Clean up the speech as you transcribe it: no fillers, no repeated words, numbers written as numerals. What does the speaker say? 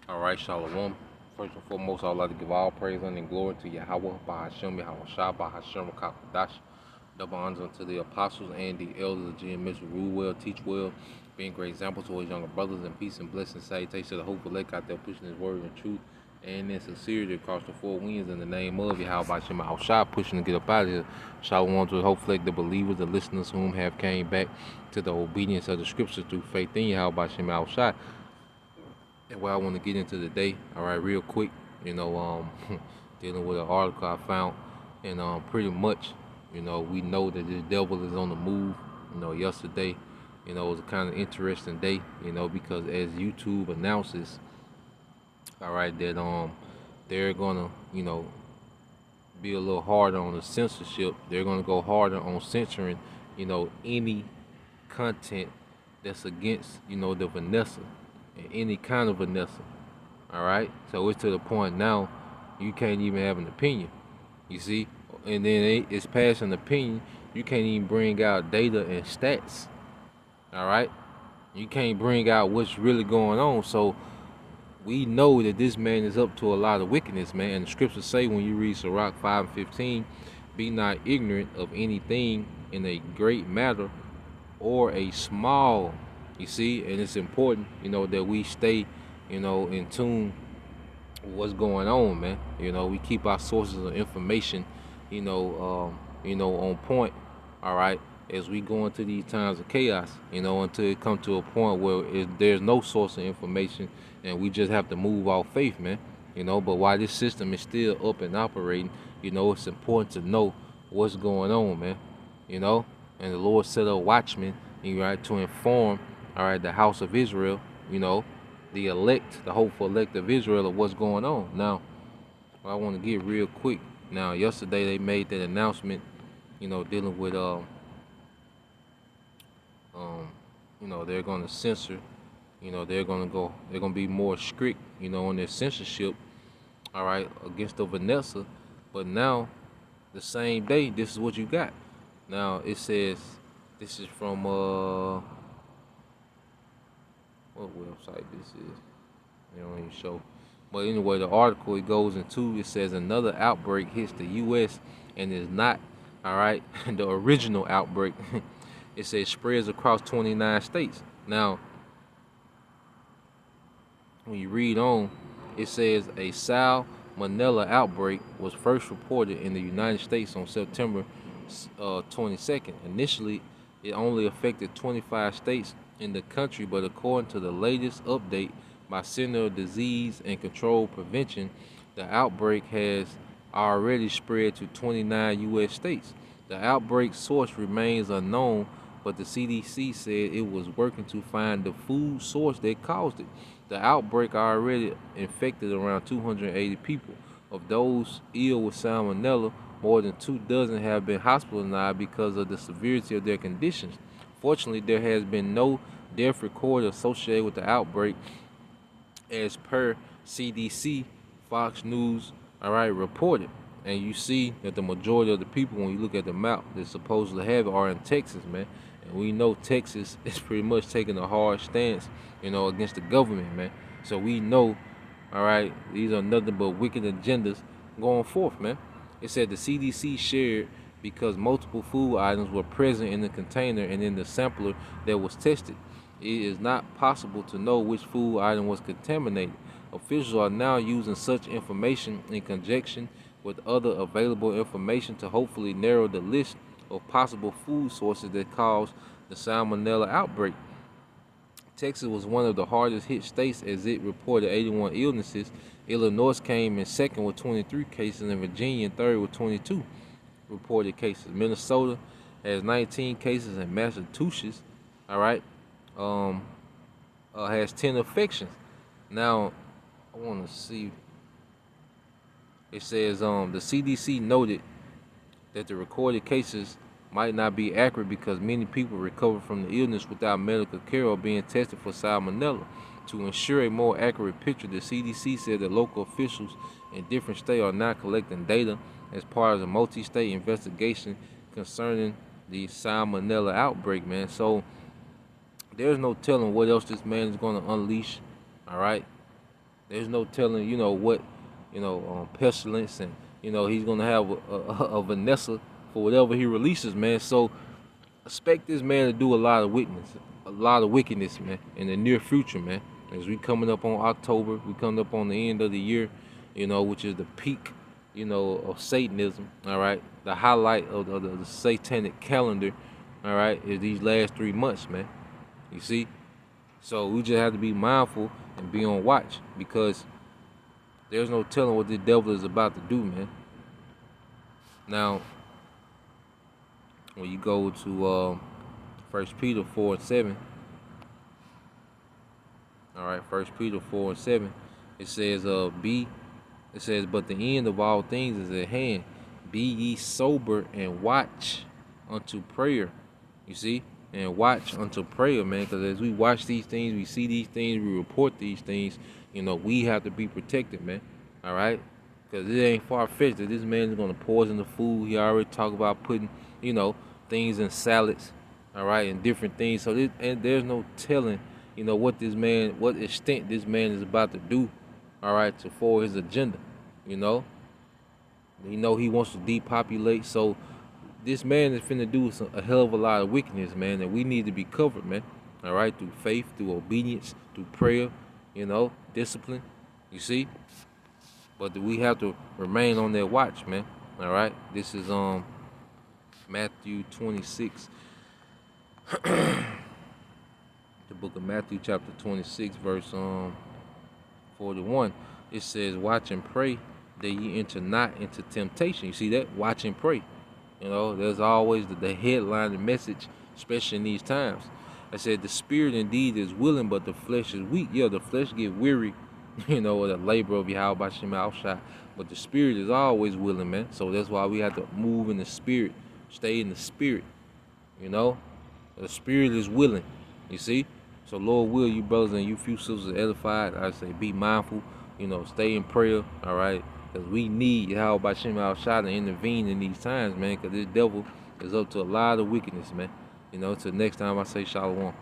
All right, Shalom. First and foremost, I'd like to give all praise and glory to Yahweh, Bahashem, Yahweh Shah, Bahashem, Kakadash. Double honors unto the apostles and the elders of GMS who rule well, teach well, being great examples to his younger brothers, and peace and blessings, salutation to the hopeful elect out there pushing his word and truth and in sincerity across the four winds in the name of Yahweh, Bahashem, Yahweh Shah, pushing to get up out of here. Shalom to the hopeful elect, the believers, the listeners whom have came back to the obedience of the scriptures through faith in Yahweh, Bahashem, Yahweh Shah. And what I want to get into today, all right, real quick, dealing with an article I found, and pretty much, we know that this devil is on the move. Yesterday, it was a kind of interesting day, because as YouTube announces, all right, that they're gonna, be a little harder on the censorship. They're gonna go harder on censoring, any content that's against, the Vanessa and any kind of Vanessa. All right, so it's to the point now you can't even have an opinion. You see, and then it's past an opinion. You can't even bring out data and stats. All right, you can't bring out what's really going on. So we know that this man is up to a lot of wickedness, man. And the scriptures say when you read Sirach 5:15, be not ignorant of anything in a great matter or a small. You see, and it's important, that we stay, in tune with what's going on, man. We keep our sources of information, on point. All right, as we go into these times of chaos, until it come to a point where there's no source of information, and we just have to move off faith, man. But while this system is still up and operating, it's important to know what's going on, man. And the Lord set up watchmen, right, to inform, all right, the house of Israel, the elect, the hopeful elect of Israel of what's going on. Now, I want to get real quick. Now, yesterday they made that announcement, dealing with, they're going to censor, they're going to be more strict, on their censorship, all right, against the Vanessa. But now, the same day, this is what you got. Now, it says, this is from, what website this is? They don't even show. But anyway, the article it goes into, it says another outbreak hits the U.S. and is not, all right, the original outbreak. It says spreads across 29 states. Now, when you read on, it says a salmonella outbreak was first reported in the United States on September 22nd. Initially, it only affected 25 states in the country, but according to the latest update by Center of Disease and Control Prevention, the outbreak has already spread to 29 U.S. states. The outbreak source remains unknown, but the CDC said it was working to find the food source that caused it. The outbreak already infected around 280 people. Of those ill with salmonella, more than 24 have been hospitalized because of the severity of their conditions. Fortunately, there has been no death recorded associated with the outbreak, as per CDC, Fox News, all right, reported. And you see that the majority of the people, when you look at the map, that supposedly have it are in Texas, man. And we know Texas is pretty much taking a hard stance, against the government, man. So we know, all right, these are nothing but wicked agendas going forth, man. It said the CDC shared because multiple food items were present in the container and in the sampler that was tested. It is not possible to know which food item was contaminated. Officials are now using such information in conjunction with other available information to hopefully narrow the list of possible food sources that caused the salmonella outbreak. Texas was one of the hardest hit states as it reported 81 illnesses. Illinois came in second with 23 cases and Virginia in third with 22 reported cases. Minnesota has 19 cases and Massachusetts, all right, has 10 infections. Now, I want to see. It says the CDC noted that the recorded cases might not be accurate because many people recover from the illness without medical care or being tested for salmonella. To ensure a more accurate picture, the CDC said that local officials in different states are now collecting data as part of the multi-state investigation concerning the salmonella outbreak, man. So there's no telling what else this man is going to unleash, All right. There's no telling, what, pestilence, and he's gonna have a Vanessa for whatever he releases, man. So expect this man to do a lot of wickedness, man, in the near future, man. As we coming up on October, we coming up on the end of the year, which is the peak, of Satanism. All right, the highlight of the satanic calendar. All right, is these last 3 months, man. You see, so we just have to be mindful and be on watch, because there's no telling what the devil is about to do, man. Now, when you go to 1 Peter 4:7, all right, 1 Peter 4:7, it says, but the end of all things is at hand. Be ye sober and watch unto prayer. You see? And watch unto prayer, man, because as we watch these things, we see these things, we report these things, we have to be protected, man. All right? Because it ain't far-fetched that this man is going to poison the food. He already talked about putting, things in salads, all right, and different things. So and there's no telling, what extent this man is about to do, all right, for his agenda, you know. He wants to depopulate, so this man is finna do a hell of a lot of wickedness, man, and we need to be covered, man. All right, through faith, through obedience, through prayer, discipline. You see, but we have to remain on that watch, man. All right, this is Matthew 26, the book of Matthew, chapter 26, verse 41. It says, "Watch and pray that ye enter not into temptation." You see that? Watch and pray. There's always the headline, the message, especially in these times. I said, the spirit indeed is willing, but the flesh is weak. Yeah, the flesh get weary, of the labor of Yahweh Shem Shai. But the spirit is always willing, man. So that's why we have to move in the spirit, stay in the spirit. The spirit is willing. You see? So Lord will, you brothers and you few sisters are edified. I say, be mindful. Stay in prayer. All right. Because we need Yahweh Shem Shai to intervene in these times, man. Because this devil is up to a lot of wickedness, man. Till next time, I say shalom.